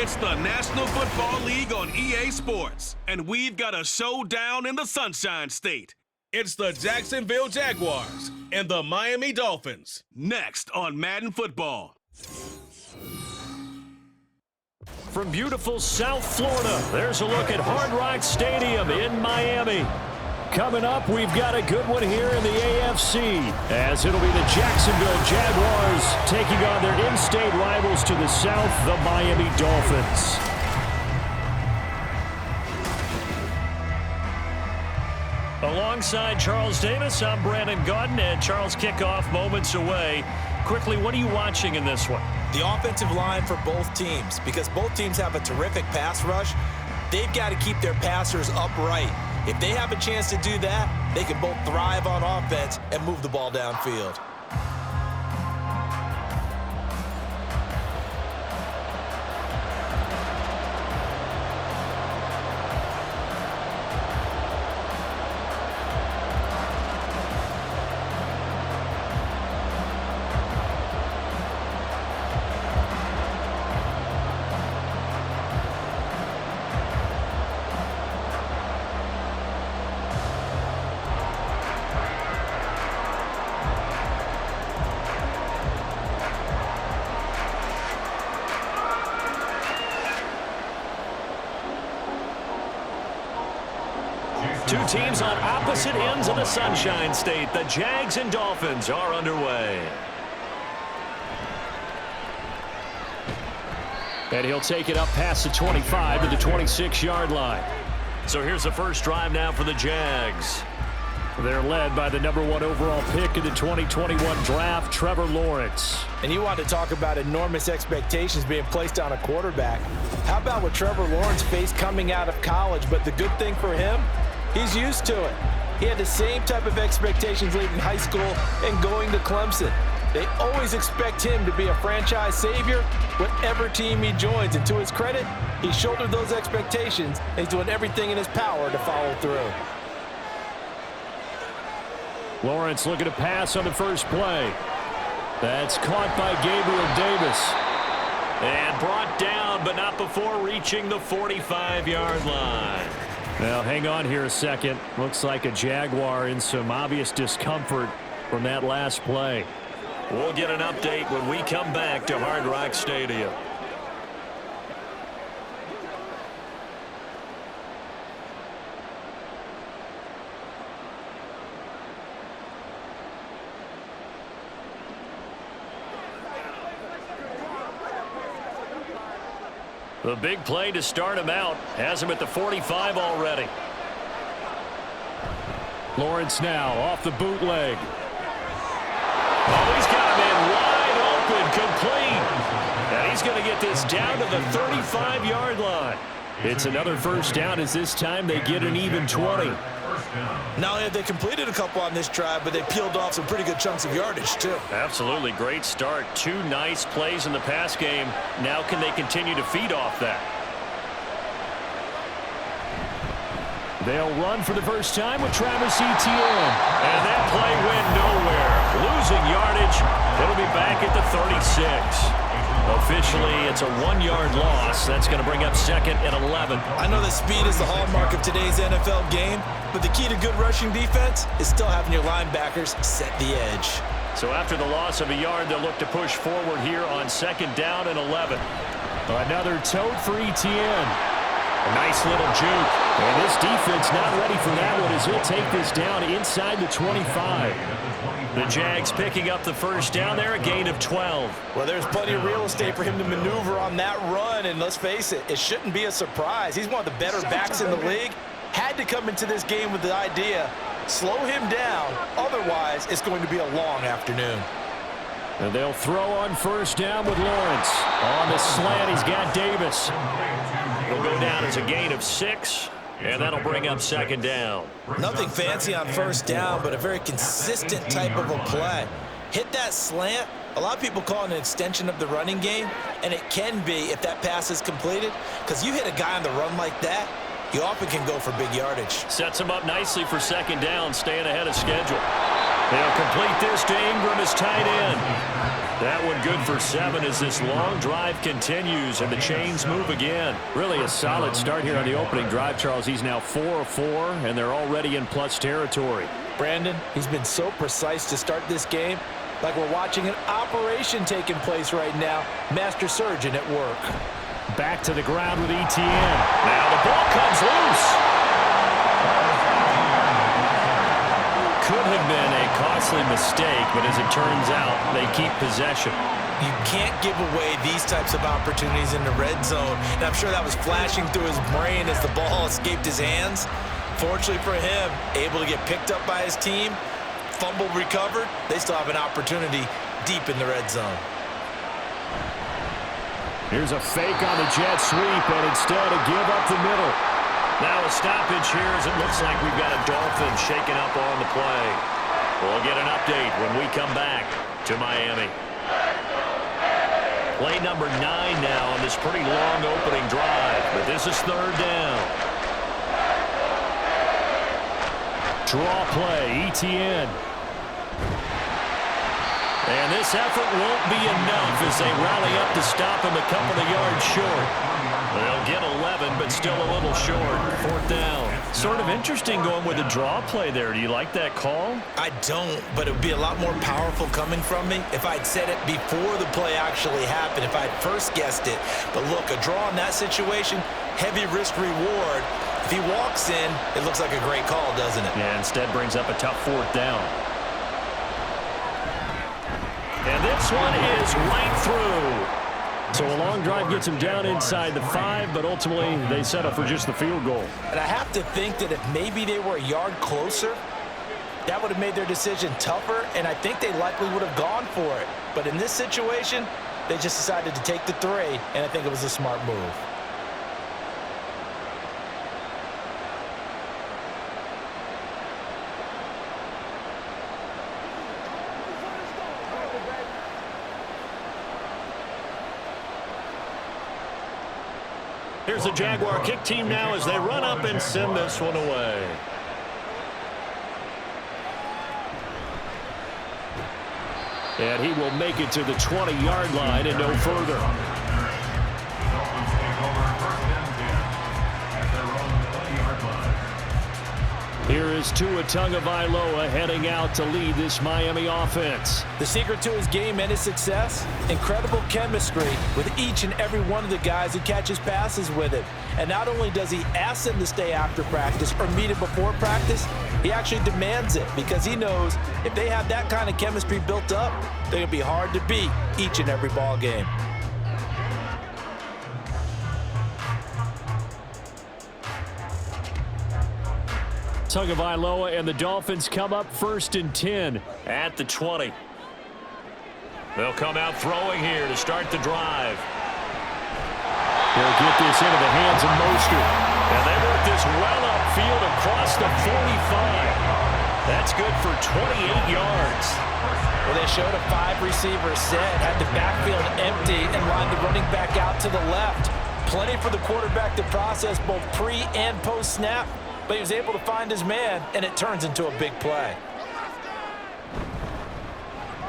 It's the National Football League on EA Sports, and we've got a showdown in the Sunshine State. It's the Jacksonville Jaguars and the Miami Dolphins. Next on Madden Football. From beautiful South Florida, there's a look at Hard Rock Stadium in Miami. Coming up, we've got a good one here in the AFC, as it'll be the Jacksonville Jaguars taking on their in-state rivals to the south, the Miami Dolphins. Alongside Charles Davis, I'm Brandon Gaudin, and Charles, kickoff moments away. Quickly, what are you watching in this one? The offensive line for both teams, because both teams have a terrific pass rush. They've got to keep their passers upright. If they have a chance to do that, they can both thrive on offense and move the ball downfield. Two teams on opposite ends of the Sunshine State. The Jags and Dolphins are underway. And he'll take it up past the 25 to the 26-yard line. So here's the first drive now for the Jags. They're led by the #1 overall pick in the 2021 draft, Trevor Lawrence. And you want to talk about enormous expectations being placed on a quarterback. How about what Trevor Lawrence faced coming out of college? But the good thing for him, he's used to it. He had the same type of expectations leaving high school and going to Clemson. They always expect him to be a franchise savior, whatever team he joins. And to his credit, he shouldered those expectations, and he's doing everything in his power to follow through. Lawrence looking to pass on the first play. That's caught by Gabriel Davis. And brought down, but not before reaching the 45-yard line. Now, hang on here a second. Looks like a Jaguar in some obvious discomfort from that last play. We'll get an update when we come back to Hard Rock Stadium. The big play to start him out has him at the 45 already. Lawrence now off the bootleg. Oh, he's got him in wide open, complete. And he's going to get this down to the 35-yard line. It's another first down as this time they get an even 20. Not only have they completed a couple on this drive, but they peeled off some pretty good chunks of yardage, too. Absolutely. Great start. Two nice plays in the pass game. Now can they continue to feed off that? They'll run for the first time with Travis Etienne. And that play went nowhere. Losing yardage. It'll be back at the 36. Officially, it's a 1-yard loss. That's going to bring up second and 11. I know that speed is the hallmark of today's NFL game, but the key to good rushing defense is still having your linebackers set the edge. So after the loss of a yard, they'll look to push forward here on second down and 11. Another tote for Etienne. A nice little juke. And this defense not ready for that one as he'll take this down inside the 25. The Jags picking up the first down there, a gain of 12. Well, there's plenty of real estate for him to maneuver on that run, and let's face it, it shouldn't be a surprise. He's one of the better backs in the league. Had to come into this game with the idea, slow him down, otherwise it's going to be a long afternoon. And they'll throw on first down with Lawrence. On the slant, he's got Davis. He'll go down as a gain of 6. And that'll bring up second down. Nothing fancy on first down, but a very consistent type of a play. Hit that slant. A lot of people call it an extension of the running game, and it can be if that pass is completed, because you hit a guy on the run like that, you often can go for big yardage. Sets him up nicely for second down, staying ahead of schedule. They'll complete this to Ingram as tight end. That one good for 7 as this long drive continues and the chains move again. Really a solid start here on the opening drive, Charles. He's now 4 of 4, and they're already in plus territory. Brandon, he's been so precise to start this game, like we're watching an operation taking place right now. Master surgeon at work. Back to the ground with ETN. Now the ball comes loose. Could have been a costly mistake, but as it turns out, they keep possession. You can't give away these types of opportunities in the red zone. And I'm sure that was flashing through his brain as the ball escaped his hands. Fortunately for him, able to get picked up by his team, fumble recovered. They still have an opportunity deep in the red zone. Here's a fake on the jet sweep, and instead a give up the middle. Now a stoppage here as it looks like we've got a Dolphins shaking up on the play. We'll get an update when we come back to Miami. Play number 9 now on this pretty long opening drive, but this is 3rd down. Draw play, ETN. And this effort won't be enough as they rally up to stop him a couple of yards short. They'll get 11, but still a little short. 4th down. Sort of interesting going with a draw play there. Do you like that call? I don't, but it would be a lot more powerful coming from me if I'd said it before the play actually happened, if I'd first guessed it. But look, a draw in that situation, heavy risk reward. If he walks in, it looks like a great call, doesn't it? Yeah, instead brings up a tough 4th down. And this one is right through. So a long drive gets him down inside the 5, but ultimately they settle for just the field goal. And I have to think that if maybe they were a yard closer, that would have made their decision tougher, and I think they likely would have gone for it. But in this situation, they just decided to take the 3, and I think it was a smart move. Here's the Jaguar kick team now as they run up and send this one away. And he will make it to the 20-yard line and no further. Here is Tua Tagovailoa heading out to lead this Miami offense. The secret to his game and his success, incredible chemistry with each and every one of the guys who catches passes with him. And not only does he ask them to stay after practice or meet him before practice, he actually demands it because he knows if they have that kind of chemistry built up, they're going to be hard to beat each and every ball game. Tagovailoa and the Dolphins come up 1st and 10 at the 20. They'll come out throwing here to start the drive. They'll get this into the hands of Mostert. And they work this well upfield across the 45. That's good for 28 yards. Well, they showed a 5-receiver set, had the backfield empty, and lined the running back out to the left. Plenty for the quarterback to process both pre- and post-snap. But he was able to find his man, and it turns into a big play.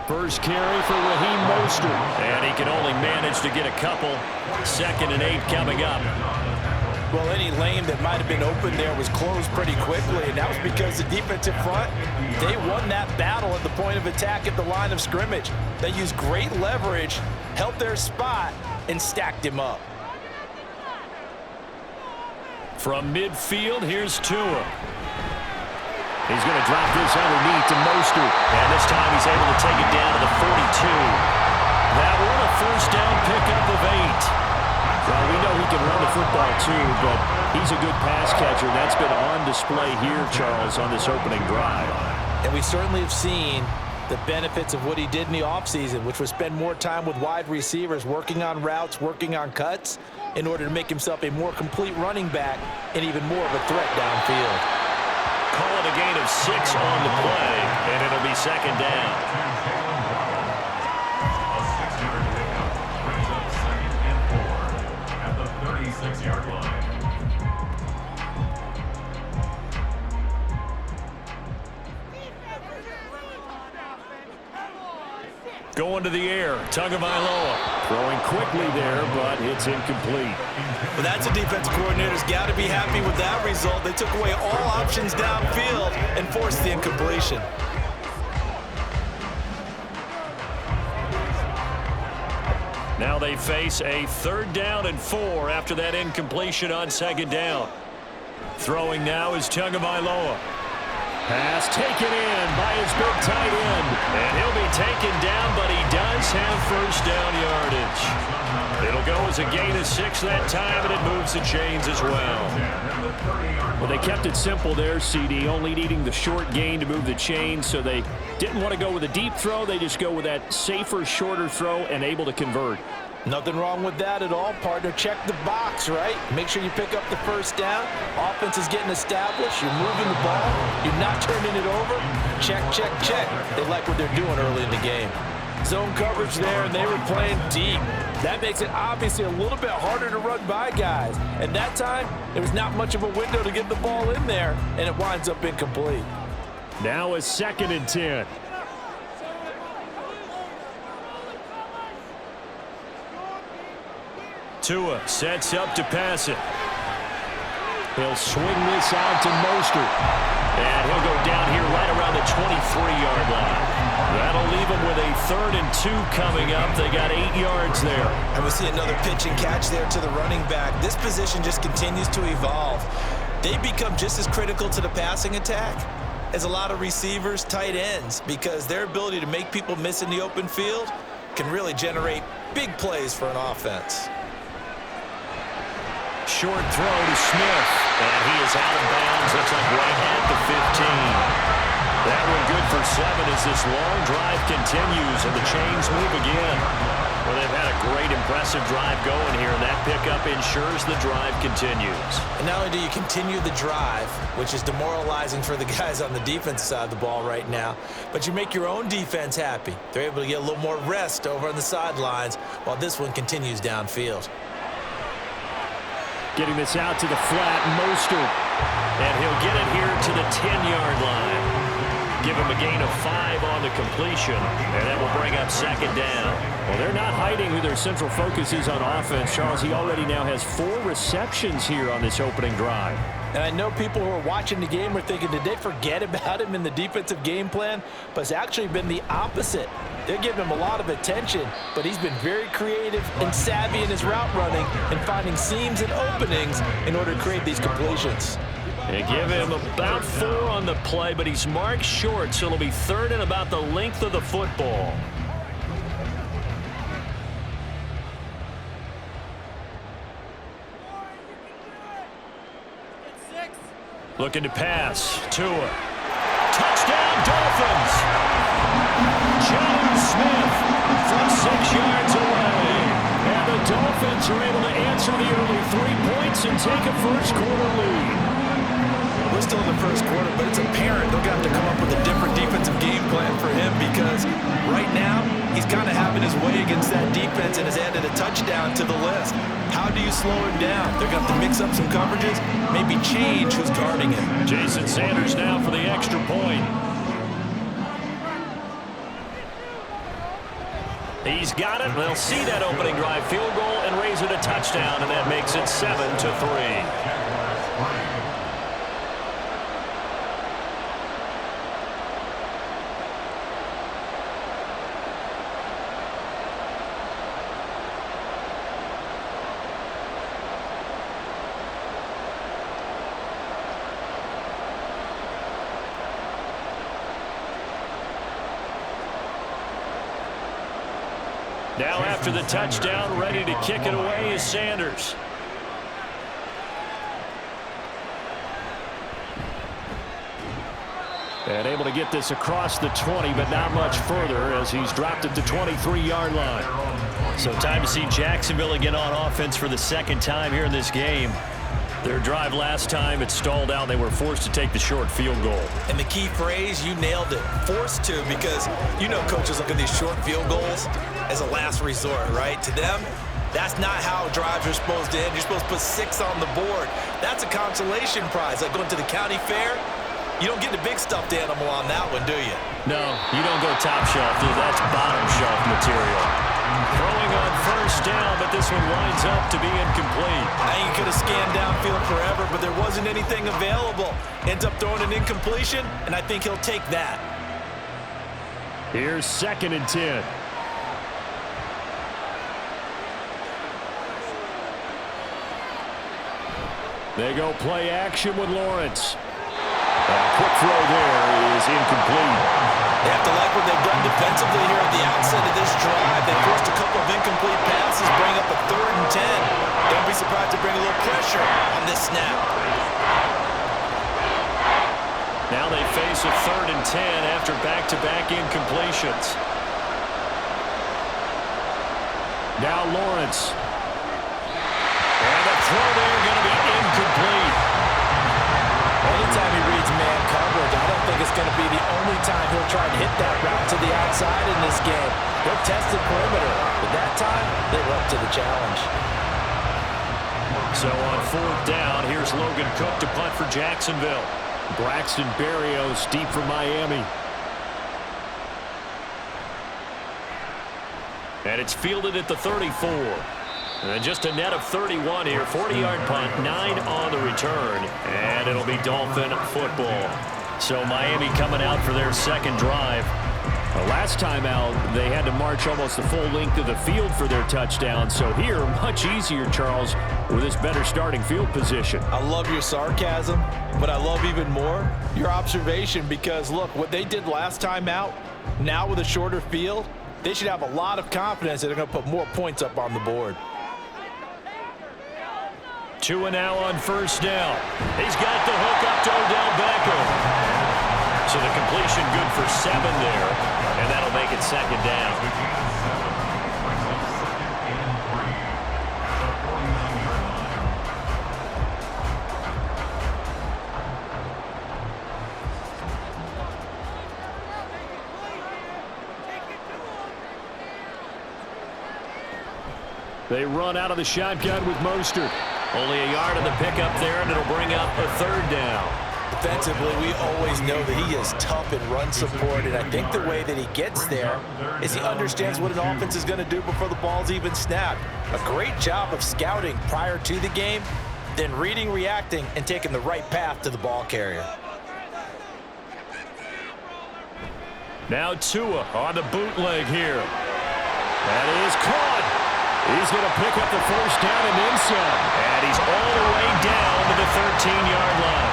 First carry for Raheem Mostert. And he can only manage to get a couple. 2nd and 8 coming up. Well, any lane that might have been open there was closed pretty quickly, and that was because the defensive front, they won that battle at the point of attack at the line of scrimmage. They used great leverage, held their spot, and stacked him up. From midfield, here's Tua. He's going to drop this underneath to Mostert. And this time he's able to take it down to the 42. That one a 1st down pickup of 8. Well, we know he can run the football too, but he's a good pass catcher. That's been on display here, Charles, on this opening drive. And we certainly have seen the benefits of what he did in the offseason, which was spend more time with wide receivers, working on routes, working on cuts, in order to make himself a more complete running back and even more of a threat downfield. Call it a gain of 6 on the play, and it'll be 2nd down. A 6-yard pickup brings up 2nd and 4 at the 36-yard line. Going to the air, Tagovailoa. Throwing quickly there, but it's incomplete. Well, that's a defensive coordinator's got to be happy with that result. They took away all options downfield and forced the incompletion. Now they face a 3rd down and 4 after that incompletion on 2nd down. Throwing now is Tagovailoa. Pass taken in by his big tight end. And he'll be taken down, but he does have 1st down yardage. It'll go as a gain of 6 that time, and it moves the chains as well. Well, they kept it simple there, CD, only needing the short gain to move the chains, so they didn't want to go with a deep throw. They just go with that safer, shorter throw and able to convert. Nothing wrong with that at all, partner. Check the box, right? Make sure you pick up the 1st down. Offense is getting established. You're moving the ball. You're not turning it over. Check, check, check. They like what they're doing early in the game. Zone coverage there, and they were playing deep. That makes it obviously a little bit harder to run by guys. And that time, there was not much of a window to get the ball in there, and it winds up incomplete. Now a 2nd and 10. Tua sets up to pass it. He'll swing this out to Mostert. And he'll go down here right around the 23-yard line. That'll leave him with a 3rd and 2 coming up. They got 8 yards there. And we see another pitch and catch there to the running back. This position just continues to evolve. They become just as critical to the passing attack as a lot of receivers, tight ends, because their ability to make people miss in the open field can really generate big plays for an offense. Short throw to Smith. And he is out of bounds. Looks like right at the 15. That one good for 7 as this long drive continues and the chains move again. Well, they've had a great, impressive drive going here, and that pickup ensures the drive continues. And not only do you continue the drive, which is demoralizing for the guys on the defensive side of the ball right now, but you make your own defense happy. They're able to get a little more rest over on the sidelines while this one continues downfield. Getting this out to the flat, Mostert. And he'll get it here to the 10-yard line. Give him a gain of 5 on the completion, and that will bring up 2nd down. Well, they're not hiding who their central focus is on offense. Charles, he already now has 4 receptions here on this opening drive. And I know people who are watching the game are thinking, did they forget about him in the defensive game plan? But it's actually been the opposite. They're giving him a lot of attention, but he's been very creative and savvy in his route running and finding seams and openings in order to create these completions. They give him about 4 on the play, but he's marked short, so it'll be 3rd and about the length of the football. Looking to pass. Tua. Touchdown, Dolphins! John Smith from 6 yards away. And the Dolphins are able to answer the early 3 points and take a first-quarter lead. We're still in the first quarter, but it's apparent they're going to have to come up with a different defensive game plan for him because right now he's kind of having his way against that defense and has added a touchdown to the list. How do you slow him down? They're going to have to mix up some coverages, maybe change who's guarding him. Jason Sanders now for the extra point. He's got it. They'll see that opening drive field goal and raise it a touchdown, and that makes it 7-3. Now after the touchdown, ready to kick it away is Sanders. And able to get this across the 20, but not much further as he's dropped at the 23-yard line. So time to see Jacksonville again on offense for the 2nd time here in this game. Their drive last time, it stalled out. They were forced to take the short field goal. And the key phrase, you nailed it. Forced to, because you know coaches look at these short field goals as a last resort, right? To them, that's not how drives are supposed to end. You're supposed to put 6 on the board. That's a consolation prize. Like going to the county fair, You don't get the big stuffed animal on that one, do you? No, you don't go top shelf. That's bottom shelf material. Throwing on first down, but this one winds up to be incomplete. Now you could have scanned downfield forever, but there wasn't anything available. Ends up throwing an incompletion, and I think he'll take that. Here's 2nd and 10. They go play action with Lawrence. A quick throw there is incomplete. They have to like what they've done defensively here at the outset of this drive. They forced a couple of incomplete passes, bring up a 3rd and 10. Don't be surprised to bring a little pressure on this snap. Now they face a 3rd and 10 after back-to-back incompletions. Now Lawrence. And the throw there going to be incomplete. Anytime he reads man coverage, I don't think it's going to be the only time he'll try to hit that route to the outside in this game. He'll test the perimeter, but that time, they were up to the challenge. So on 4th down, here's Logan Cook to punt for Jacksonville. Braxton Berrios deep for Miami. And it's fielded at the 34. And just a net of 31 here. 40-yard punt, 9 on the return. And it'll be Dolphin football. So Miami coming out for their 2nd drive. Last time out, they had to march almost the full length of the field for their touchdown. So here, much easier, Charles, with this better starting field position. I love your sarcasm, but I love even more your observation because, look, what they did last time out, now with a shorter field, they should have a lot of confidence that they're going to put more points up on the board. 2 and now on 1st down. He's got the hook up to Odell Beckham. So the completion good for 7 there, and that'll make it 2nd down. They run out of the shotgun with Mostert. Only a yard on the pickup there, and it'll bring up a 3rd down. Defensively, we always know that he is tough in run support, and I think the way that he gets there is he understands what an offense is going to do before the ball's even snapped. A great job of scouting prior to the game, then reading, reacting, and taking the right path to the ball carrier. Now Tua on the bootleg here. That is caught. He's going to pick up the 1st down and then some. And he's all the way down to the 13-yard line.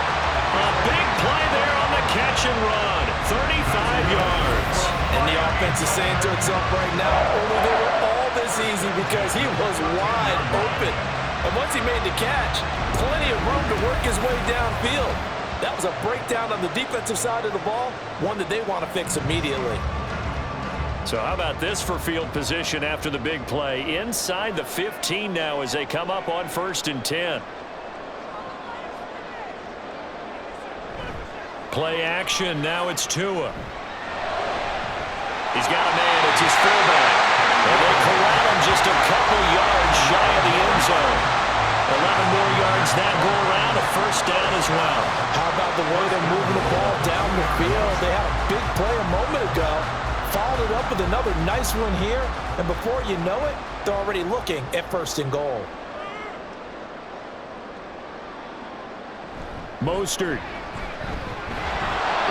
A big play there on the catch and run. 35 yards. And the offense is saying to itself right now, only they were all this easy because he was wide open. And once he made the catch, plenty of room to work his way downfield. That was a breakdown on the defensive side of the ball, one that they want to fix immediately. So how about this for field position after the big play? Inside the 15 now as they come up on 1st and 10. Play action. Now it's Tua. He's got a man. It's his fullback. And they corral him just a couple yards shy of the end zone. 11 more yards that go around. A 1st down as well. How about the way they're moving the ball down the field? They had a big play a moment ago. Followed it up with another nice one here. And before you know it, they're already looking at 1st and goal. Mostert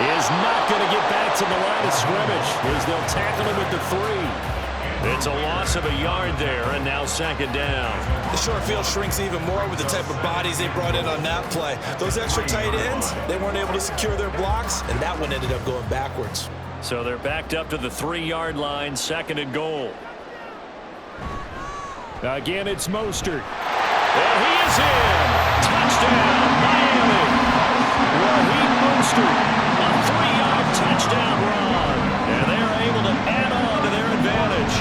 is not going to get back to the line of scrimmage as they'll tackle him at the 3. It's a loss of a yard there, and now 2nd down. The short field shrinks even more with the type of bodies they brought in on that play. Those extra tight ends, they weren't able to secure their blocks, and that one ended up going backwards. So they're backed up to the 3-yard line, 2nd and goal. Again, it's Mostert. And he is in. Touchdown, Miami. Raheem Mostert. A 3-yard touchdown run. And they're able to add on to their advantage.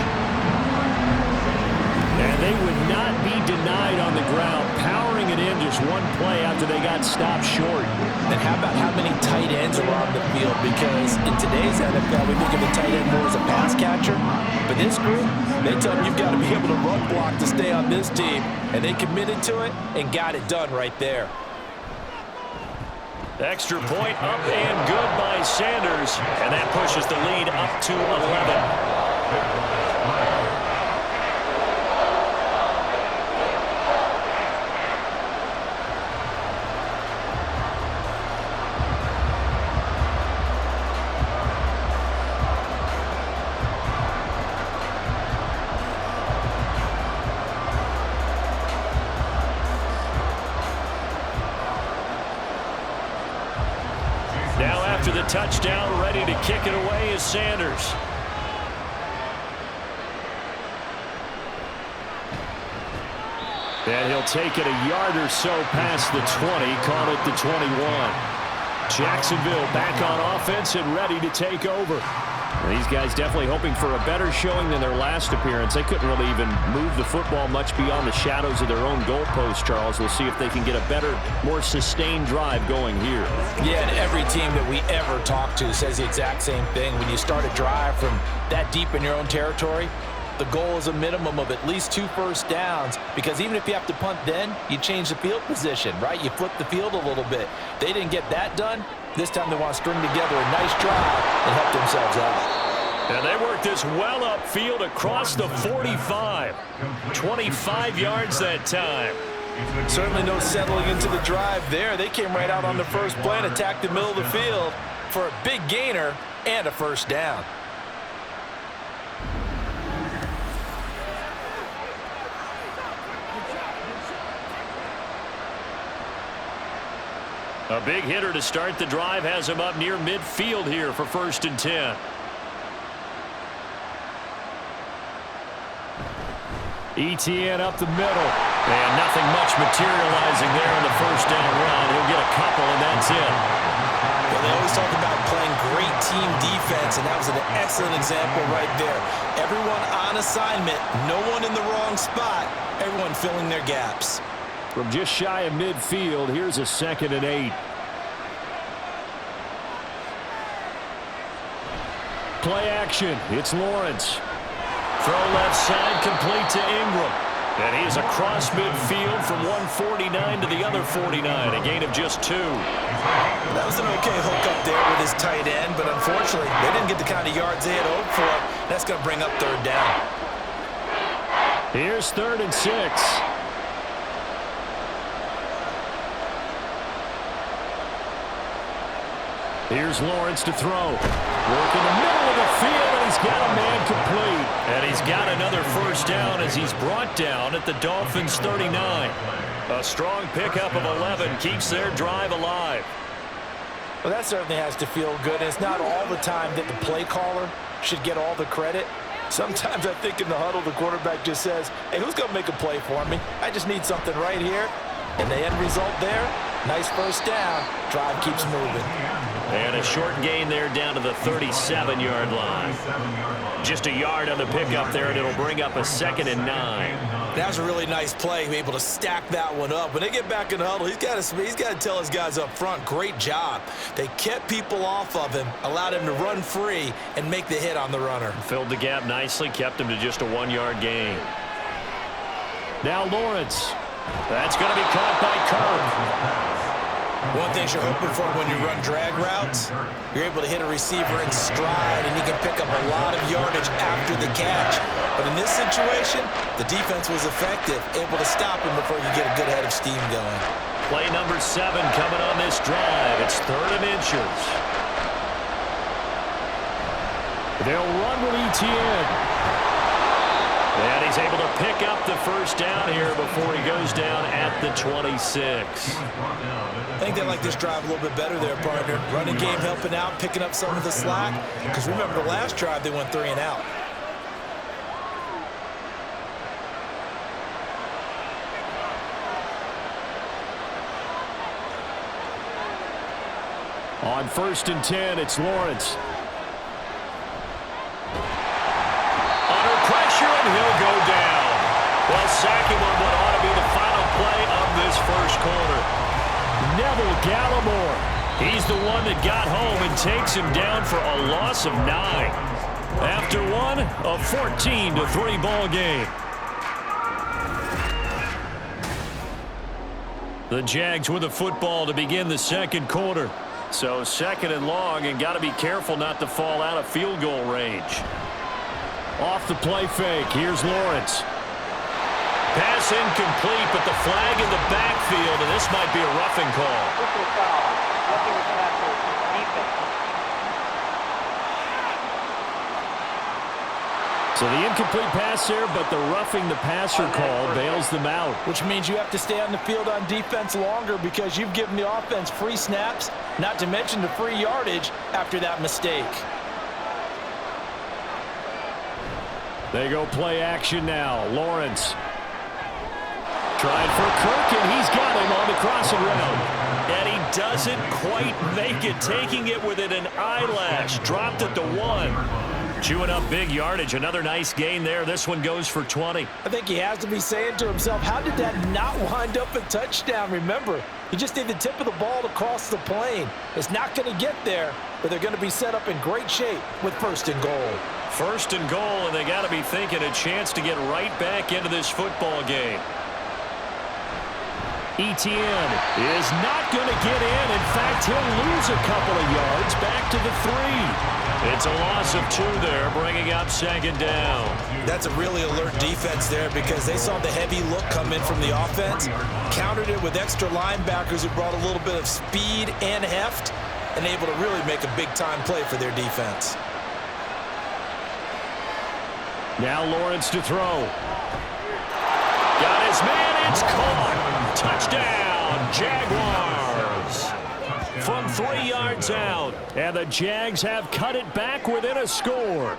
And they would not be denied on the ground, powering it in just one play after they got stopped short. And how about how many tight ends are on the field? Because in today's NFL, we think of a tight end more as a pass catcher. But this group, they tell them you've got to be able to run block to stay on this team. And they committed to it and got it done right there. Extra point up and good by Sanders. And that pushes the lead up to 11. Now after the touchdown, ready to kick it away is Sanders. And he'll take it a yard or so past the 20, call it the 21. Jacksonville back on offense and ready to take over. These guys definitely hoping for a better showing than their last appearance. They couldn't really even move the football much beyond the shadows of their own goalpost, Charles. We'll see if they can get a better, more sustained drive going here. Yeah, and every team that we ever talk to says the exact same thing. When you start a drive from that deep in your own territory, the goal is a minimum of at least 2 first downs, because even if you have to punt then, you change the field position, right? You flip the field a little bit. They didn't get that done. This time they want to string together a nice drive and help themselves out. And they work this well upfield across the 45. 25 yards that time. Certainly no settling into the drive there. They came right out on the first play and attacked the middle of the field for a big gainer and a first down. A big hitter to start the drive has him up near midfield here for 1st and 10. ETN up the middle. And nothing much materializing there in the first down run. He'll get a couple, and that's it. Well, they always talk about playing great team defense, and that was an excellent example right there. Everyone on assignment, no one in the wrong spot, everyone filling their gaps. From just shy of midfield, here's a 2nd and 8. Play action. It's Lawrence. Throw left side, complete to Ingram. And he's across midfield from 149 to the other 49, a gain of just 2. That was an okay hook up there with his tight end, but unfortunately, they didn't get the kind of yards they had hoped for. That's going to bring up 3rd down. Here's 3rd and 6. Here's Lawrence to throw. Work in the middle of the field, and he's got a man complete. And he's got another first down as he's brought down at the Dolphins' 39. A strong pickup of 11 keeps their drive alive. Well, that certainly has to feel good. And it's not all the time that the play caller should get all the credit. Sometimes I think in the huddle, the quarterback just says, hey, who's going to make a play for me? I just need something right here. And the end result there, nice first down. Drive keeps moving. And a short gain there down to the 37-yard line. Just a yard on the pickup there, and it'll bring up a 2nd and 9. That was a really nice play, able to stack that one up. When they get back in the huddle, he's got to tell his guys up front, great job. They kept people off of him, allowed him to run free, and make the hit on the runner. Filled the gap nicely, kept him to just a 1-yard gain. Now Lawrence. That's going to be caught by Kirk. One thing you're hoping for when you run drag routes, you're able to hit a receiver in stride, and you can pick up a lot of yardage after the catch. But in this situation, the defense was effective, able to stop him before you get a good head of steam going. Play number 7 coming on this drive. It's 3rd and inches. They'll run with ETN. And he's able to pick up the first down here before he goes down at the 26. I think they like this drive a little bit better there, partner. Running game helping out, picking up some of the slack. Because remember, the last drive, they went 3 and out. On 1st and 10, it's Lawrence. And he'll go down. Well, sacking on what ought to be the final play of this first quarter. Neville Gallimore. He's the one that got home and takes him down for a loss of 9. After one, a 14-3 ball game. The Jags with the football to begin the second quarter. So second and long, and got to be careful not to fall out of field goal range. Off the play fake, here's Lawrence. Pass incomplete, but the flag in the backfield, and this might be a roughing call. So the incomplete pass there, but the roughing the passer call bails them out. Which means you have to stay on the field on defense longer because you've given the offense free snaps, not to mention the free yardage after that mistake. They go play action now. Lawrence. Trying for Kirk, and he's got him on the crossing route. And he doesn't quite make it, taking it within an eyelash. Dropped at the 1. Chewing up big yardage. Another nice gain there. This one goes for 20. I think he has to be saying to himself, how did that not wind up a touchdown? Remember, you just need the tip of the ball to cross the plane. It's not going to get there, but they're going to be set up in great shape with first and goal. First and goal, and they got to be thinking a chance to get right back into this football game. Etienne is not going to get in. In fact, he'll lose a couple of yards back to the 3. It's a loss of 2 there, bringing up second down. That's a really alert defense there because they saw the heavy look come in from the offense, countered it with extra linebackers who brought a little bit of speed and heft, and able to really make a big-time play for their defense. Now Lawrence to throw. Got his man, it's caught. Touchdown, Jaguars. From 3 yards out, and the Jags have cut it back within a score.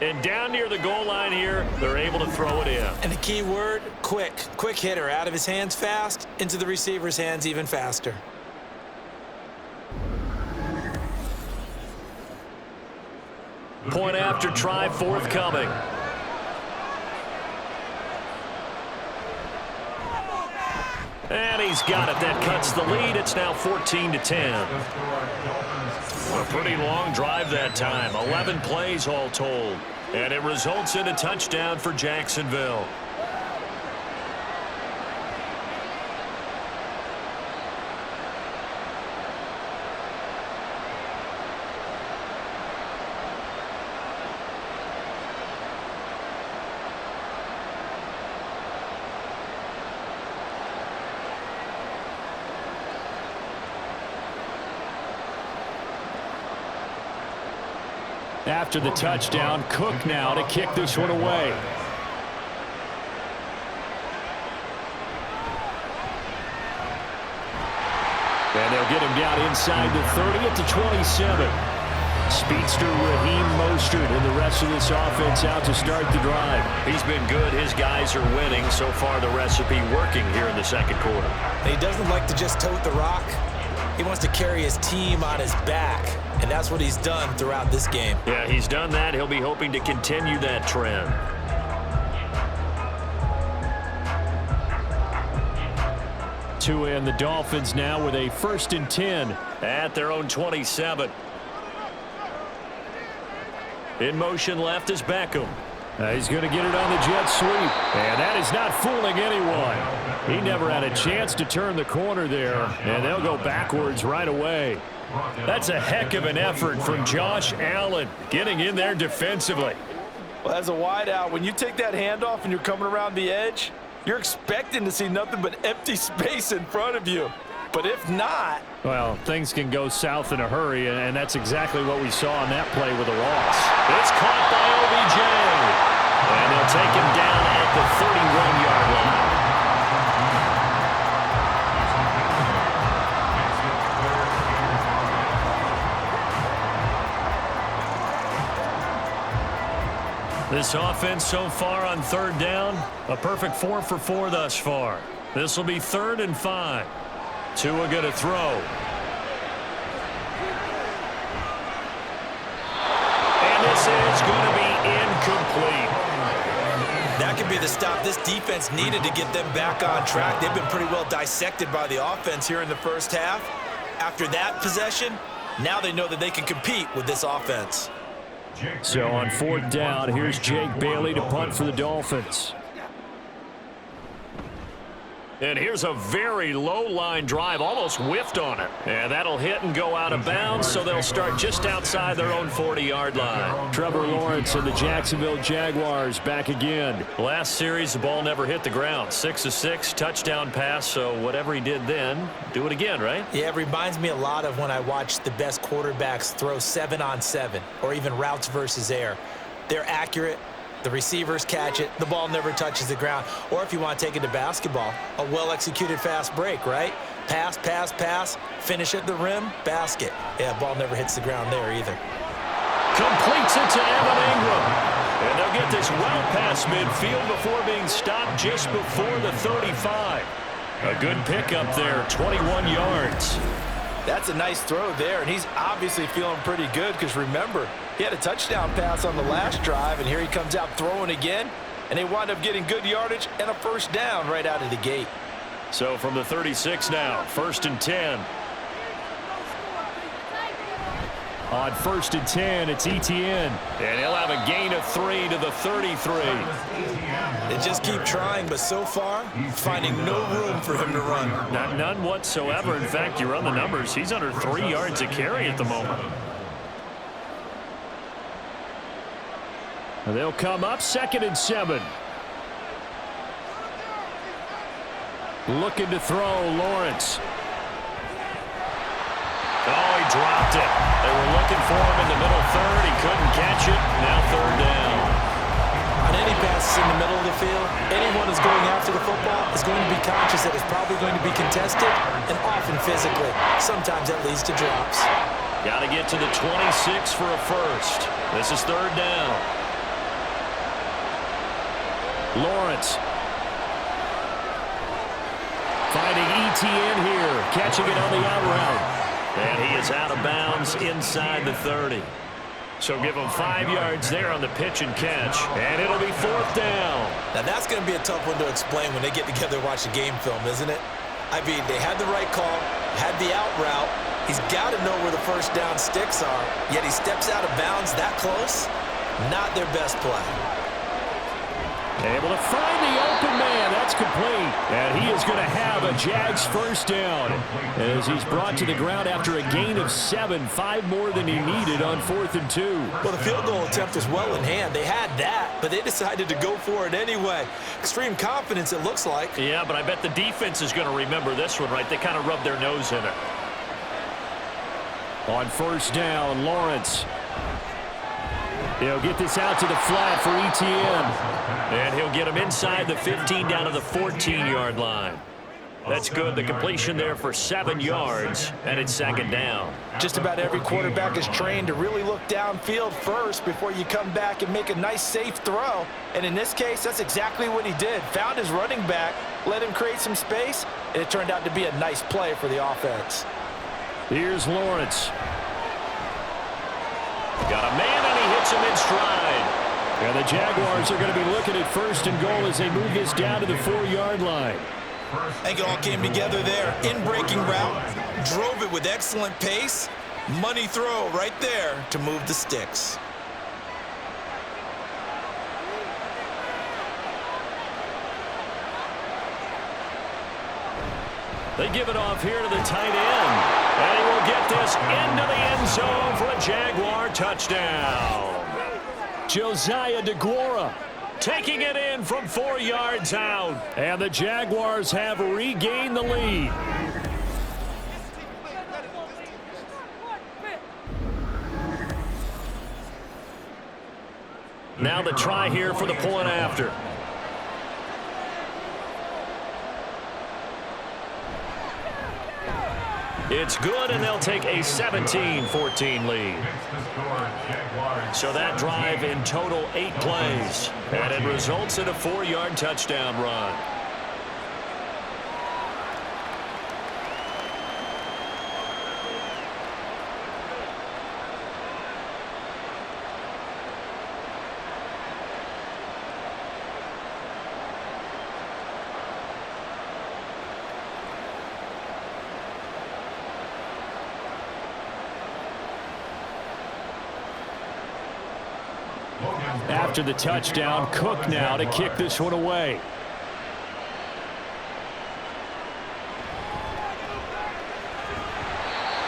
And down near the goal line here, they're able to throw it in. And the key word, quick. Quick hitter, out of his hands fast, into the receiver's hands even faster. Point after try forthcoming. And he's got it. That cuts the lead. It's now 14-10. A pretty long drive that time. 11 plays all told. And it results in a touchdown for Jacksonville. After the touchdown, Cook now to kick this one away. And they'll get him down inside the 30 at the 27. Speedster Raheem Mostert and the rest of this offense out to start the drive. He's been good. His guys are winning. So far, the recipe working here in the second quarter. And he doesn't like to just tote the rock. He wants to carry his team on his back, and that's what he's done throughout this game. Yeah, he's done that. He'll be hoping to continue that trend. Tua and the Dolphins now with a 1st and 10. At their own 27. In motion left is Beckham. He's going to get it on the jet sweep. And that is not fooling anyone. He never had a chance to turn the corner there. And they'll go backwards right away. That's a heck of an effort from Josh Allen getting in there defensively. Well, as a wideout, when you take that handoff and you're coming around the edge, you're expecting to see nothing but empty space in front of you. But if not... well, things can go south in a hurry, and that's exactly what we saw on that play with a loss. It's caught by OBJ. And they'll take him down at the 31-yard line. This offense so far on 3rd down, a perfect 4 for 4 thus far. This will be 3rd and 5. Tua going to throw. And this is going to be incomplete. that could be the stop this defense needed to get them back on track. They've been pretty well dissected by the offense here in the first half. After that possession, now they know that they can compete with this offense. So on 4th down, here's Jake Bailey to punt for the Dolphins. And here's a very low line drive, almost whiffed on it. And that'll hit and go out of bounds, so they'll start just outside their own 40-yard line. Trevor Lawrence and the Jacksonville Jaguars back again. Last series, the ball never hit the ground. 6 of 6, touchdown pass, so whatever he did then, do it again, right? Yeah, it reminds me a lot of when I watched the best quarterbacks throw 7-on-7 or even routes versus air. They're accurate. The receivers catch it. The ball never touches the ground. Or if you want to take it to basketball, a well-executed fast break, right? Pass, pass, pass, finish at the rim, basket. Yeah, ball never hits the ground there either. Completes it to Evan Ingram. And they'll get this well past midfield before being stopped just before the 35. A good pickup there, 21 yards. That's a nice throw there, and he's obviously feeling pretty good because remember, he had a touchdown pass on the last drive, and here he comes out throwing again, and they wind up getting good yardage and a first down right out of the gate. So from the 36 now, 1st and 10. On 1st and 10, it's Etienne. And he'll have a gain of 3 to the 33. They just keep trying, but so far, finding no room for him to run. None whatsoever. In fact, you run the numbers, he's under 3 yards a carry at the moment. And they'll come up 2nd and 7. Looking to throw, Lawrence. Oh, he dropped it. They were looking for him in the middle third. He couldn't catch it. Now 3rd down. On any passes in the middle of the field, anyone who's going after the football is going to be conscious that it's probably going to be contested and often physically. Sometimes that leads to drops. Got to get to the 26 for a first. This is 3rd down. Lawrence. Finding Etienne here. Catching it on the out route. And he is out of bounds inside the 30. So give him 5 yards there on the pitch and catch. And it'll be 4th down. Now that's going to be a tough one to explain when they get together and watch the game film, isn't it? I mean, they had the right call, had the out route. He's got to know where the first down sticks are, yet he steps out of bounds that close. Not their best play. Able to find the open man. That's complete. And he is going to have a Jags first down as he's brought to the ground after a gain of 7, 5 more than he needed on 4th and 2. Well, the field goal attempt was well in hand. They had that, but they decided to go for it anyway. Extreme confidence, it looks like. Yeah, but I bet the defense is going to remember this one, right? They kind of rubbed their nose in it. On 1st down, Lawrence. He'll get this out to the flat for Etienne. And he'll get him inside the 15 down to the 14-yard line. That's good. The completion there for 7 yards, and it's 2nd down. Just about every quarterback is trained to really look downfield first before you come back and make a nice, safe throw. And in this case, that's exactly what he did. Found his running back, let him create some space, and it turned out to be a nice play for the offense. Here's Lawrence. Got a man, and he hits him in stride. And the Jaguars are going to be looking at 1st and goal as they move this down to the 4-yard line. I think it all came together there. In-breaking route, drove it with excellent pace. Money throw right there to move the sticks. They give it off here to the tight end. And he will get this into the end zone for a Jaguar touchdown. Josiah DeGuara taking it in from 4 yards out. And the Jaguars have regained the lead. Now the try here for the point after. It's good, and they'll take a 17-14 lead. So that drive in total 8 plays, and it results in a 4-yard touchdown run. After the touchdown, Cook now to kick this one away.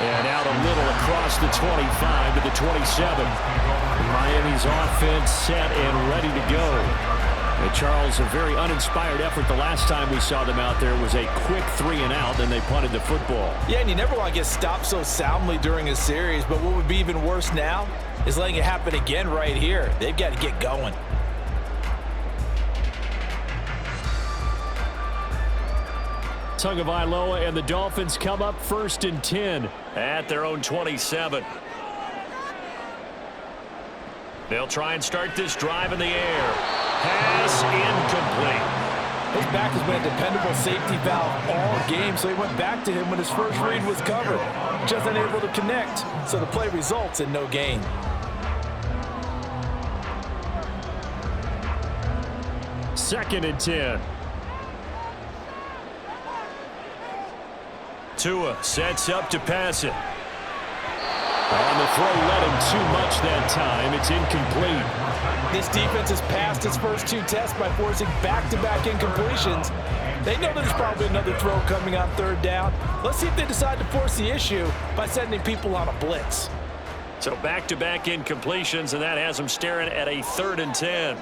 And out a little across the 25 to the 27. Miami's offense set and ready to go. And Charles, a very uninspired effort the last time we saw them out there was a quick 3-and-out, then they punted the football. Yeah, and you never want to get stopped so soundly during a series, but what would be even worse now is letting it happen again right here. They've got to get going. Tagovailoa and the Dolphins come up 1st and 10 at their own 27. They'll try and start this drive in the air. Pass incomplete. His back has been a dependable safety valve all game, so he went back to him when his first read was covered. Just unable to connect, so the play results in no gain. Second and 10. Tua sets up to pass it. On the throw, led him too much that time. It's incomplete. This defense has passed its first 2 tests by forcing back-to-back incompletions. They know there's probably another throw coming on 3rd down. Let's see if they decide to force the issue by sending people on a blitz. So back-to-back incompletions, and that has them staring at a 3rd and 10.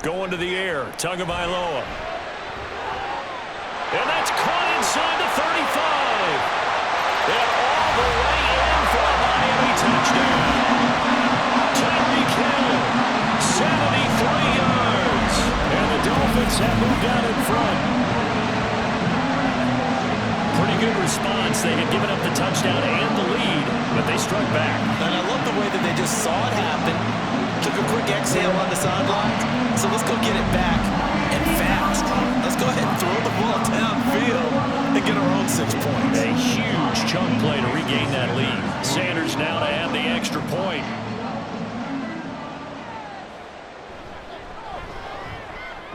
Going to the air, Tagovailoa. And that's caught inside the 35. And all the way in for a Miami touchdown. Tyreek Hill, 73 yards. And the Dolphins have moved out in front. Pretty good response. They had given up the touchdown and the lead, but they struck back. And I love the way that they just saw it happen. Took a quick exhale on the sidelines. So let's go get it back and fast. Let's go ahead and throw the ball downfield and get our own 6 points. A huge chunk play to regain that lead. Sanders now to add the extra point.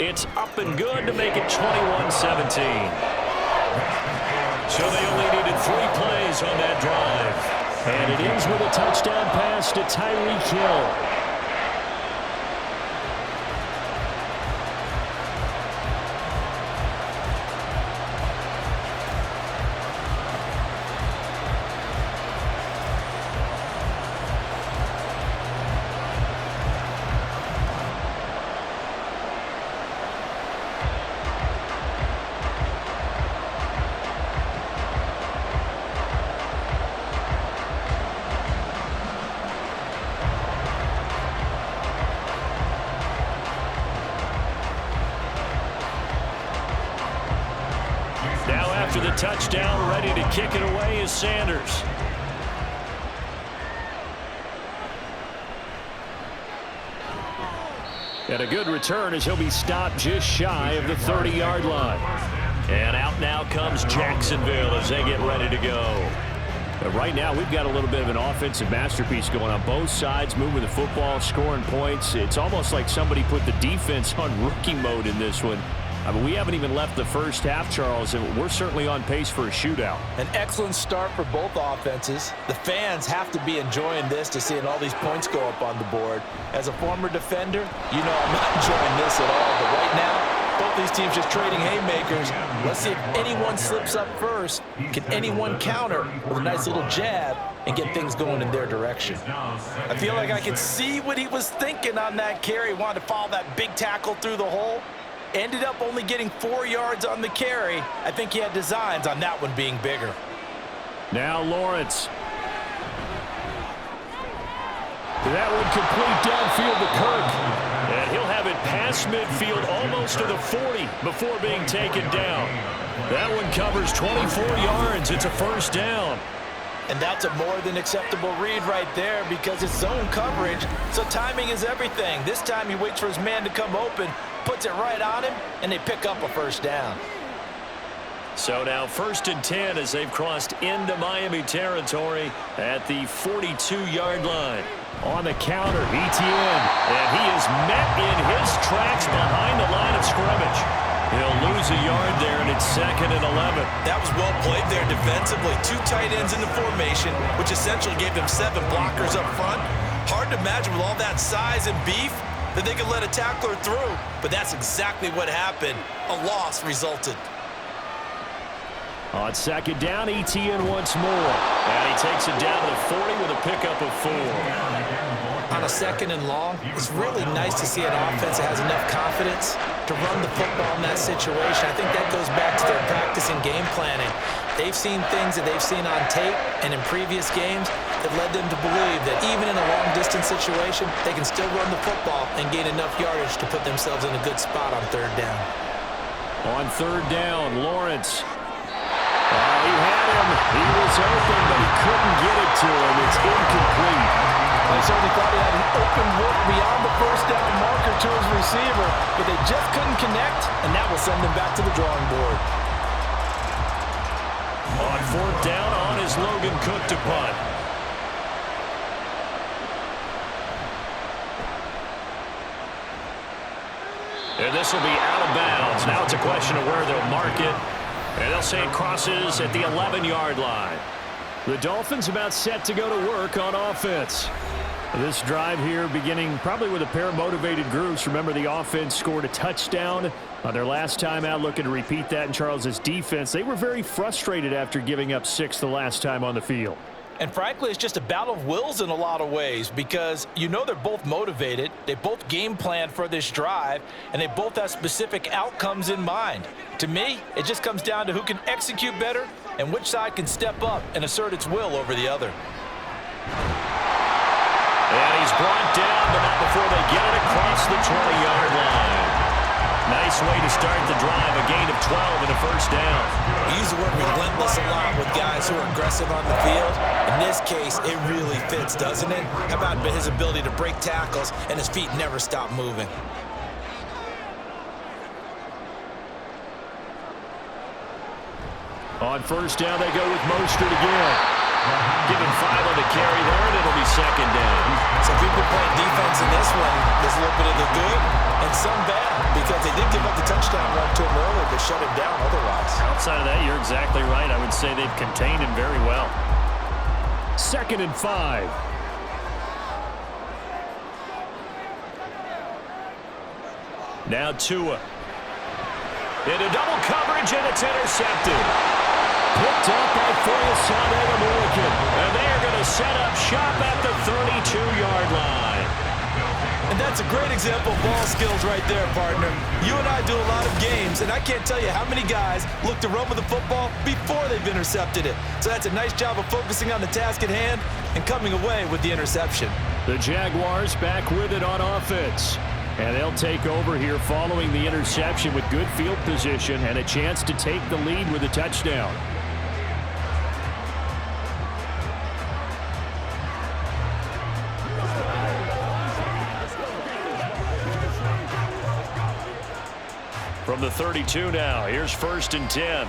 It's up and good to make it 21-17. So they only needed 3 plays on that drive. And it ends with a touchdown pass to Tyreek Hill. After the touchdown, ready to kick it away is Sanders. And a good return as he'll be stopped just shy of the 30-yard line. And out now comes Jacksonville as they get ready to go. But right now, we've got a little bit of an offensive masterpiece going on both sides, moving the football, scoring points. It's almost like somebody put the defense on rookie mode in this one. I mean, we haven't even left the first half, Charles, and we're certainly on pace for a shootout. An excellent start for both offenses. The fans have to be enjoying this to seeing all these points go up on the board. As a former defender, you know I'm not enjoying this at all. But right now, both these teams just trading haymakers. Let's see if anyone slips up first. Can anyone counter with a nice little jab and get things going in their direction? I feel like I can see what he was thinking on that carry. Wanted to follow that big tackle through the hole. Ended up only getting 4 yards on the carry. I think he had designs on that one being bigger. Now Lawrence. That one complete downfield to Kirk. And he'll have it past midfield almost to the 40 before being taken down. That one covers 24 yards. It's a first down. And that's a more than acceptable read right there because it's zone coverage, so timing is everything. This time he waits for his man to come open, puts it right on him, and they pick up a first down. So now 1st and 10 as they've crossed into Miami territory at the 42-yard line. On the counter, Etienne, and he is met in his tracks behind the line of scrimmage. He'll lose a yard there, and it's 2nd and 11. That was well played there defensively. 2 tight ends in the formation, which essentially gave them 7 blockers up front. Hard to imagine with all that size and beef that they could let a tackler through, but that's exactly what happened. A loss resulted. On second down, ETN once more. And he takes it down to the 40 with a pickup of 4. On a second and long, it's really nice to see an offense that has enough confidence to run the football in that situation. I think that goes back to their practice and game planning. They've seen things that they've seen on tape and in previous games that led them to believe that even in a long-distance situation, they can still run the football and gain enough yardage to put themselves in a good spot on third down. On third down, Lawrence. He had him. He was open, but he couldn't get it to him. It's incomplete. I certainly thought he had an open look beyond the first down marker to his receiver, but they just couldn't connect, and that will send them back to the drawing board. On fourth down, on is Logan Cook to punt. And this will be out of bounds. Now it's a question of where they'll mark it. And they'll say it crosses at the 11-yard line. The Dolphins about set to go to work on offense. This drive here beginning probably with a pair of motivated groups. Remember, the offense scored a touchdown on their last time out, looking to repeat that in Charles's defense. They were very frustrated after giving up 6 the last time on the field. And frankly, it's just a battle of wills in a lot of ways because you know they're both motivated, they both game plan for this drive, and they both have specific outcomes in mind. To me, it just comes down to who can execute better and which side can step up and assert its will over the other. And he's brought down, but not before they get it across the 20-yard line. Nice way to start the drive, a gain of 12 and a first down. We use the word relentless a lot with guys who are aggressive on the field. In this case, it really fits, doesn't it? How about his ability to break tackles and his feet never stop moving? On first down, they go with Mostert again. Give him 5 on the carry there, and it'll be second down. So if we've been playing defense in this one, there's a little bit of the good and some bad because they did give up the touchdown run to him earlier, but shut him down otherwise. Outside of that, you're exactly right. I would say they've contained him very well. 2nd and 5. Now Tua. Into double coverage, and it's intercepted. Picked up by Foyesade American. And they are going to set up shop at the 32-yard line. And that's a great example of ball skills right there, partner. You and I do a lot of games, and I can't tell you how many guys look to run with the football before they've intercepted it. So that's a nice job of focusing on the task at hand and coming away with the interception. The Jaguars back with it on offense. And they'll take over here following the interception with good field position and a chance to take the lead with a touchdown. From the 32 now, here's 1st and 10.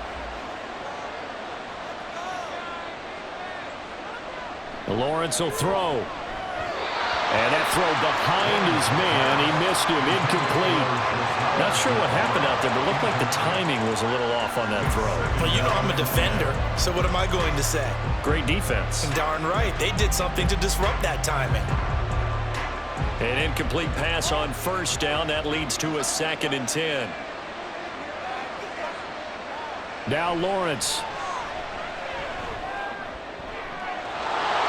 Lawrence will throw. And that throw behind his man, he missed him, incomplete. Not sure what happened out there, but it looked like the timing was a little off on that throw. Well, you know I'm a defender, so what am I going to say? Great defense. Darn right. They did something to disrupt that timing. An incomplete pass on first down. That leads to a 2nd and 10. Now Lawrence.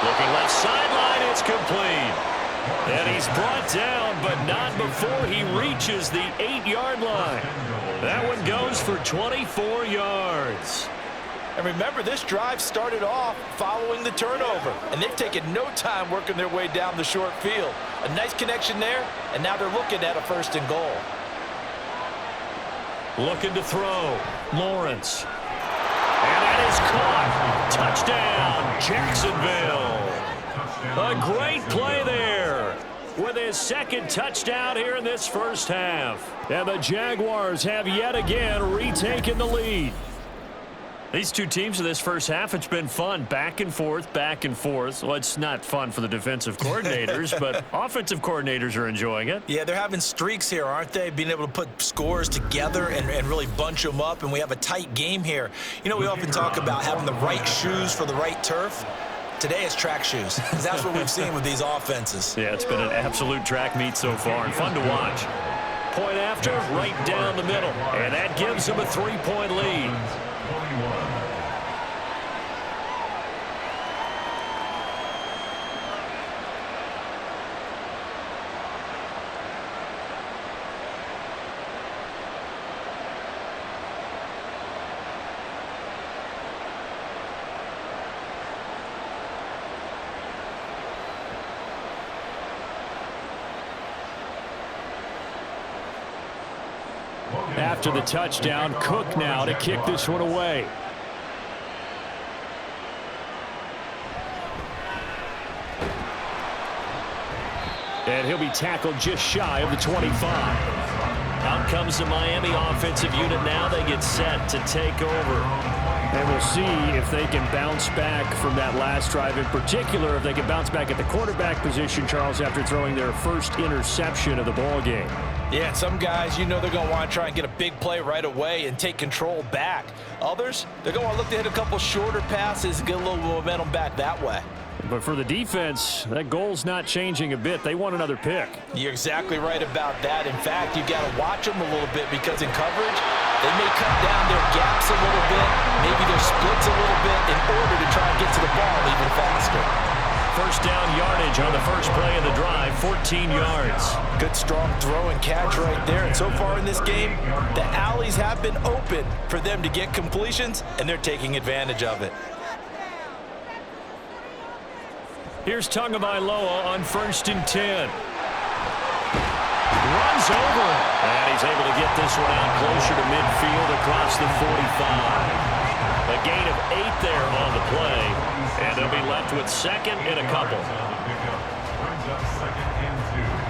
Looking left sideline, it's complete. And he's brought down, but not before he reaches the 8-yard line. That one goes for 24 yards. And remember, this drive started off following the turnover, and they've taken no time working their way down the short field. A nice connection there, and now they're looking at a 1st and goal. Looking to throw. Lawrence. And that is caught. Touchdown, Jacksonville. A great play there with his 2nd touchdown here in this first half. And the Jaguars have yet again retaken the lead. These two teams in this first half, it's been fun. Back and forth, back and forth. Well, it's not fun for the defensive coordinators, but offensive coordinators are enjoying it. Yeah, they're having streaks here, aren't they? Being able to put scores together and really bunch them up, and we have a tight game here. You know, we often talk about having the right shoes for the right turf. Today it's track shoes. That's what we've seen with these offenses. Yeah, it's been an absolute track meet so far and fun to watch. Point after, right down the middle. And that gives them a 3-point lead. After the touchdown, Cook now to kick this one away. And he'll be tackled just shy of the 25. Out comes the Miami offensive unit now. They get set to take over. And we'll see if they can bounce back from that last drive. In particular, if they can bounce back at the quarterback position, Charles, after throwing their first interception of the ball game. Yeah, some guys, you know they're going to want to try and get a big play right away and take control back. Others, they're going to look to hit a couple shorter passes and get a little momentum back that way. But for the defense, that goal's not changing a bit. They want another pick. You're exactly right about that. In fact, you've got to watch them a little bit because in coverage, they may cut down their gaps a little bit, maybe their splits a little bit in order to try and get to the ball even faster. First down yardage on the first play of the drive, 14 yards. Good strong throw and catch right there. And so far in this game, the alleys have been open for them to get completions, and they're taking advantage of it. Here's Tagovailoa on 1st and 10. Runs over. And he's able to get this one out closer to midfield across the 45. A gain of 8 there on the play. And they'll be left with second and a couple. Brings up 2nd and 2.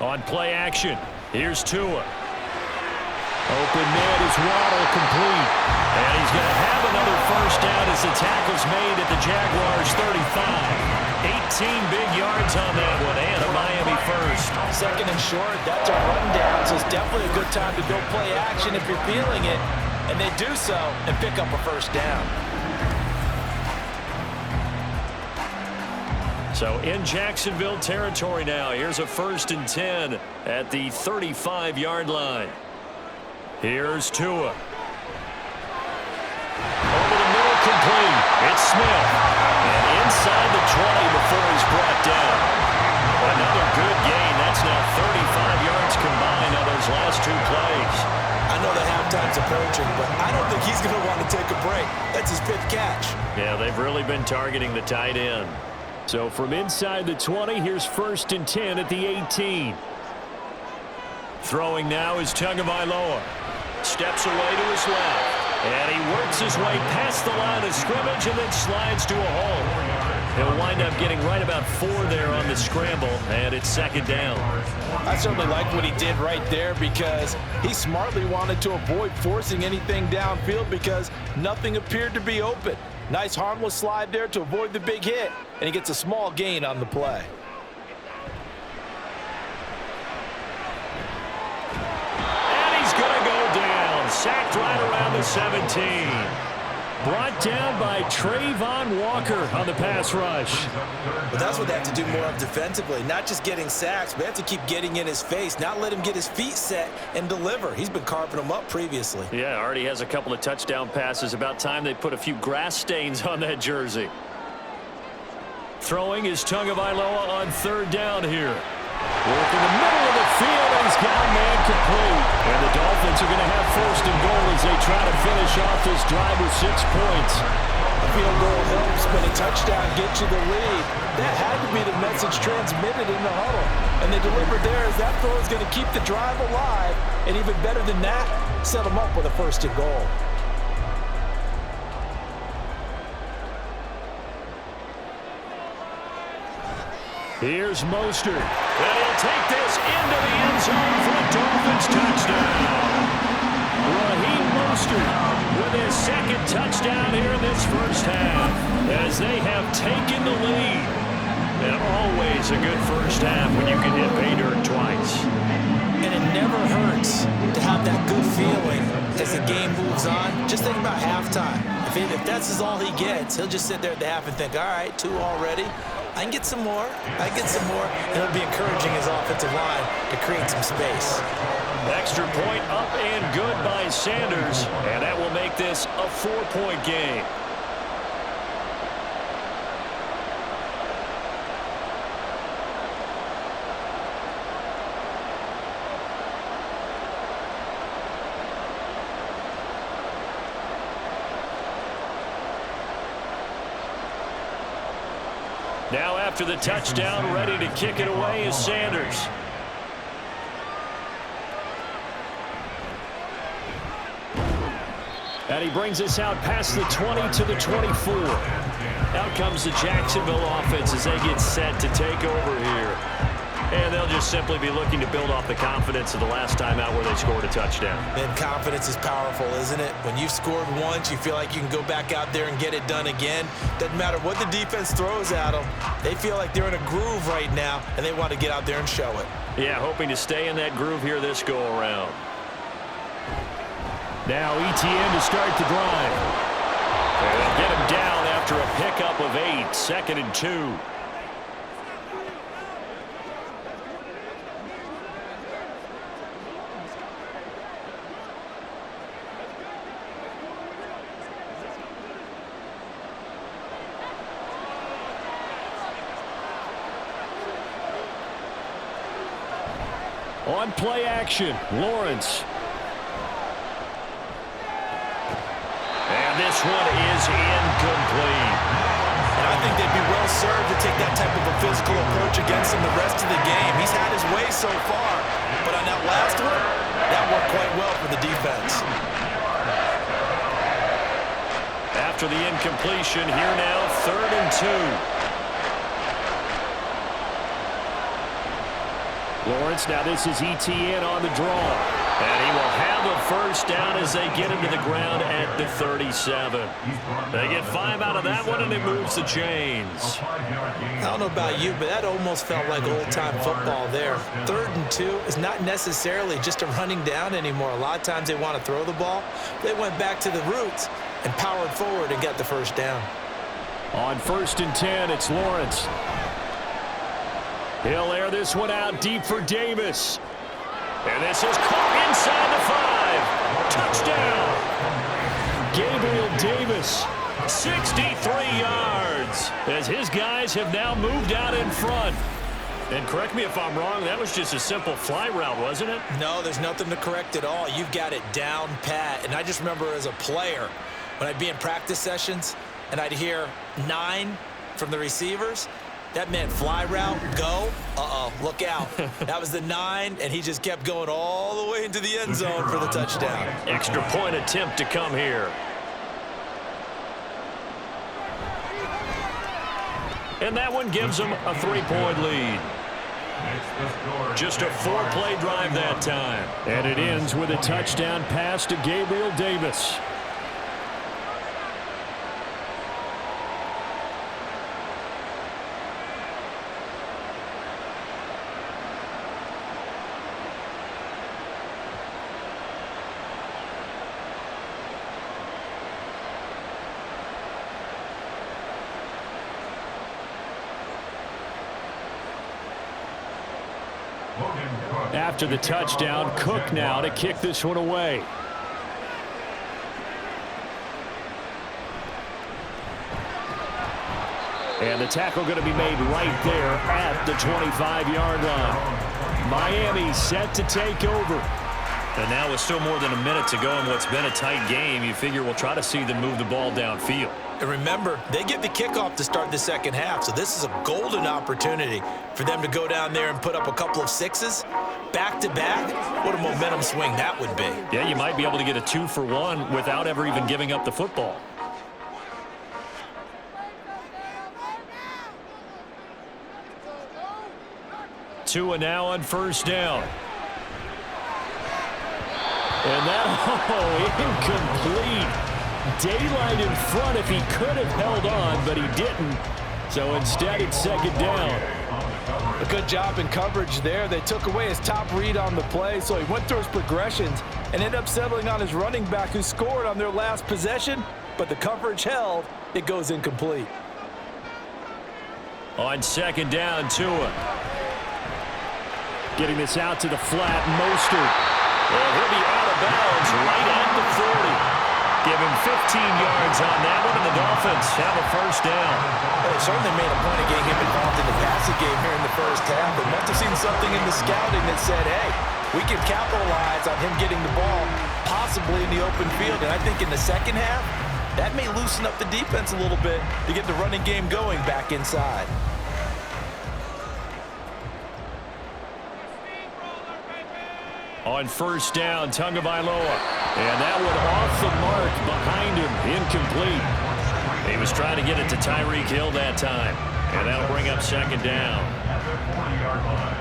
On play action, here's Tua. Open man is Waddle complete. And he's going to have another first down as the tackle's made at the Jaguars 35. 18 big yards on that one and a Miami first. Second and short, that's a rundown, so it's definitely a good time to go play action if you're feeling it. And they do so and pick up a first down. So in Jacksonville territory now. Here's a 1st and 10 at the 35-yard line. Here's Tua. Over the middle, complete. It's Smith. And inside the 20 before he's brought down. Another good gain. That's now 35 yards combined on those last 2 plays. I know the halftime's approaching, but I don't think he's going to want to take a break. That's his 5th catch. Yeah, they've really been targeting the tight end. So from inside the 20, here's 1st and 10 at the 18. Throwing now is Tagovailoa. Steps away to his left. And he works his way past the line of scrimmage and then slides to a hole. He'll wind up getting right about 4 there on the scramble, and it's 2nd down. I certainly like what he did right there because he smartly wanted to avoid forcing anything downfield because nothing appeared to be open. Nice harmless slide there to avoid the big hit, and he gets a small gain on the play. And he's going to go down. Sacked right around the 17. Brought down by Trayvon Walker on the pass rush. But that's what they have to do more of defensively. Not just getting sacks, but they have to keep getting in his face, not let him get his feet set and deliver. He's been carving them up previously. Yeah, already has a couple of touchdown passes. About time they put a few grass stains on that jersey. Throwing is Tagovailoa on 3rd down here. Working the middle of the field, and he's got a man complete. And the Dolphins are going to have 1st and goal as they try to finish off this drive with 6 points. A field goal helps, but a touchdown gets you the lead. That had to be the message transmitted in the huddle. And they delivered there as that throw is going to keep the drive alive. And even better than that, set them up with a 1st and goal. Here's Mostert. And he'll take this into the end zone for a Dolphins touchdown. Raheem Mostert with his 2nd touchdown here in this first half as they have taken the lead. And always a good first half when you can hit pay dirt twice. And it never hurts to have that good feeling as the game moves on. Just think about halftime. If that's all he gets, he'll just sit there at the half and think, all right, 2 already. I can get some more. I can get some more. And it'll be encouraging his offensive line to create some space. Extra point up and good by Sanders. And that will make this a 4-point game. Now after the touchdown, ready to kick it away is Sanders. And he brings us out past the 20 to the 24. Out comes the Jacksonville offense as they get set to take over here. And they'll just simply be looking to build off the confidence of the last time out where they scored a touchdown. And confidence is powerful, isn't it? When you've scored once, you feel like you can go back out there and get it done again. Doesn't matter what the defense throws at them. They feel like they're in a groove right now, and they want to get out there and show it. Yeah, hoping to stay in that groove here this go-around. Now ETN to start the drive. And they'll get him down after a pickup of 8, 2nd and 2. On play action, Lawrence. And this one is incomplete. And I think they'd be well served to take that type of a physical approach against him the rest of the game. He's had his way so far, but on that last one, that worked quite well for the defense. After the incompletion, here now, 3rd and 2. Lawrence, now this is ETN on the draw. And he will have a first down as they get him to the ground at the 37. They get 5 out of that one, and it moves the chains. I don't know about you, but that almost felt like old-time football there. 3rd and 2 is not necessarily just a running down anymore. A lot of times they want to throw the ball. They went back to the roots and powered forward and got the first down. On 1st and 10, it's Lawrence. He'll air this one out deep for Davis. And this is caught inside the 5. Touchdown. Gabriel Davis. 63 yards as his guys have now moved out in front. And correct me if I'm wrong, that was just a simple fly route, wasn't it? No, there's nothing to correct at all. You've got it down pat. And I just remember as a player, when I'd be in practice sessions and I'd hear 9 from the receivers, that meant fly route, go, look out. That was the 9, and he just kept going all the way into the end zone for the touchdown. Extra point attempt to come here. And that one gives them a 3-point lead. Just a 4-play drive that time. And it ends with a touchdown pass to Gabriel Davis. After the touchdown, Cook now to kick this one away. And the tackle going to be made right there at the 25-yard line. Miami set to take over. And now with still more than a minute to go in what's been a tight game, you figure we'll try to see them move the ball downfield. And remember, they get the kickoff to start the second half, so this is a golden opportunity for them to go down there and put up a couple of 6s back-to-back. What a momentum swing that would be. Yeah, you might be able to get a 2-for-1 without ever even giving up the football. Tua now on 1st down. And that, incomplete. Daylight in front if he could have held on, but he didn't. So instead, it's 2nd down. A good job in coverage there. They took away his top read on the play, so he went through his progressions and ended up settling on his running back who scored on their last possession, but the coverage held. It goes incomplete. On 2nd down, Tua. Getting this out to the flat, Mostert. Well, he'll be out of bounds right at the 40. Give him 15 yards on that one, and the Dolphins have a first down. Well, they certainly made a point of getting him involved in the passing game here in the first half. They must have seen something in the scouting that said, hey, we can capitalize on him getting the ball possibly in the open field. And I think in the second half, that may loosen up the defense a little bit to get the running game going back inside. On first down, Tagovailoa. And that one off the mark behind him, incomplete. He was trying to get it to Tyreek Hill that time. And that'll bring up second down. At the 40-yard line.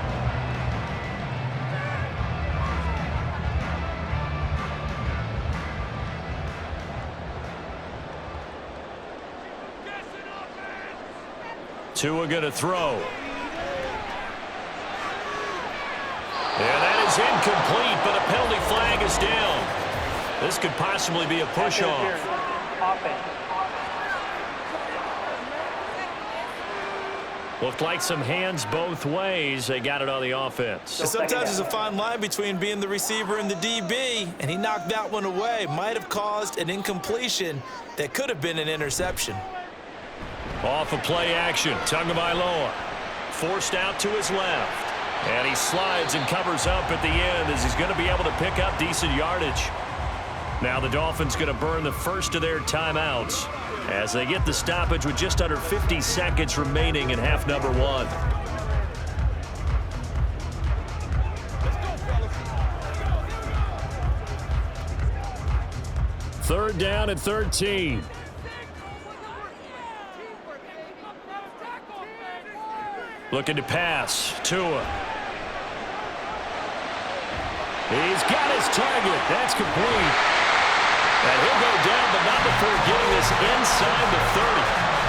Tua going to throw. And that is incomplete, but a penalty flag is down. This could possibly be a push-off. Looked like some hands both ways. They got it on the offense. Sometimes there's a fine line between being the receiver and the DB, and he knocked that one away. Might have caused an incompletion that could have been an interception. Off of play action, Tagovailoa forced out to his left. And he slides and covers up at the end as he's going to be able to pick up decent yardage. Now the Dolphins going to burn the first of their timeouts as they get the stoppage with just under 50 seconds remaining in half number one. Third down and 13. Looking to pass. Tua. He's got his target. That's complete. And he'll go down, but not before getting this inside the 30.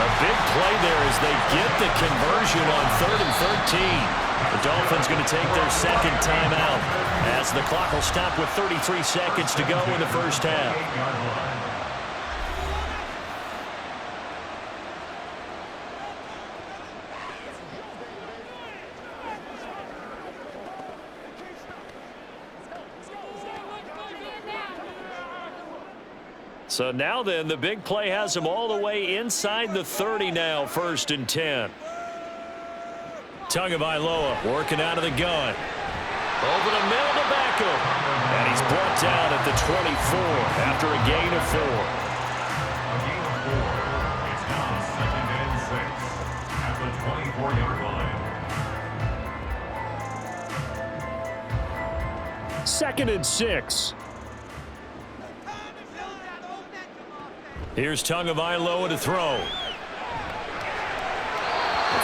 A big play there as they get the conversion on 3rd and 13. The Dolphins going to take their second timeout as the clock will stop with 33 seconds to go in the first half. So now then, the big play has him all the way inside the 30 now, 1st and 10. Tagovailoa working out of the gun. Over the middle to Beckham. And he's brought down at the 24 after a gain of 4. A gain of 4. It's now 2nd and 6 at the 24-yard line. 2nd and 6. Here's Tagovailoa to throw.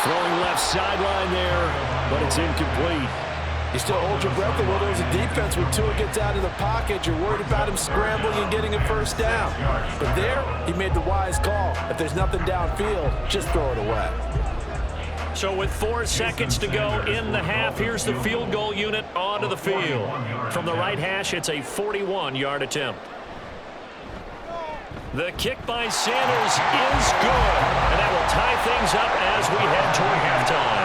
Throwing left sideline there, but it's incomplete. You still hold your breath while there's a defense. When Tua gets out of the pocket, you're worried about him scrambling and getting a first down. But there, he made the wise call. If there's nothing downfield, just throw it away. So with 4 seconds to go in the half, here's the field goal unit onto the field. From the right hash, it's a 41-yard attempt. The kick by Sanders is good, and that will tie things up as we head toward halftime.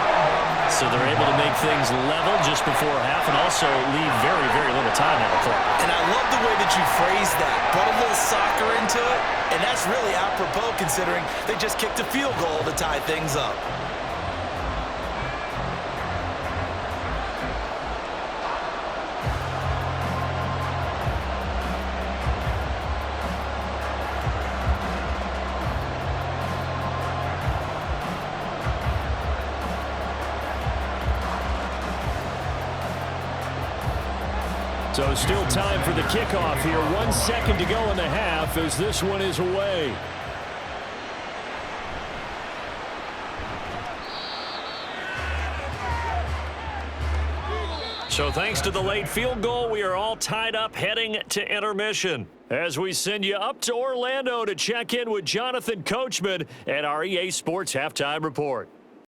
So they're able to make things level just before half and also leave very, very little time on the clock. And I love the way that you phrase that. Put a little soccer into it, and that's really apropos considering they just kicked a field goal to tie things up. So still time for the kickoff here. 1 second to go in the half as this one is away. So thanks to the late field goal, we are all tied up heading to intermission. As we send you up to Orlando to check in with Jonathan Coachman at our EA Sports Halftime Report.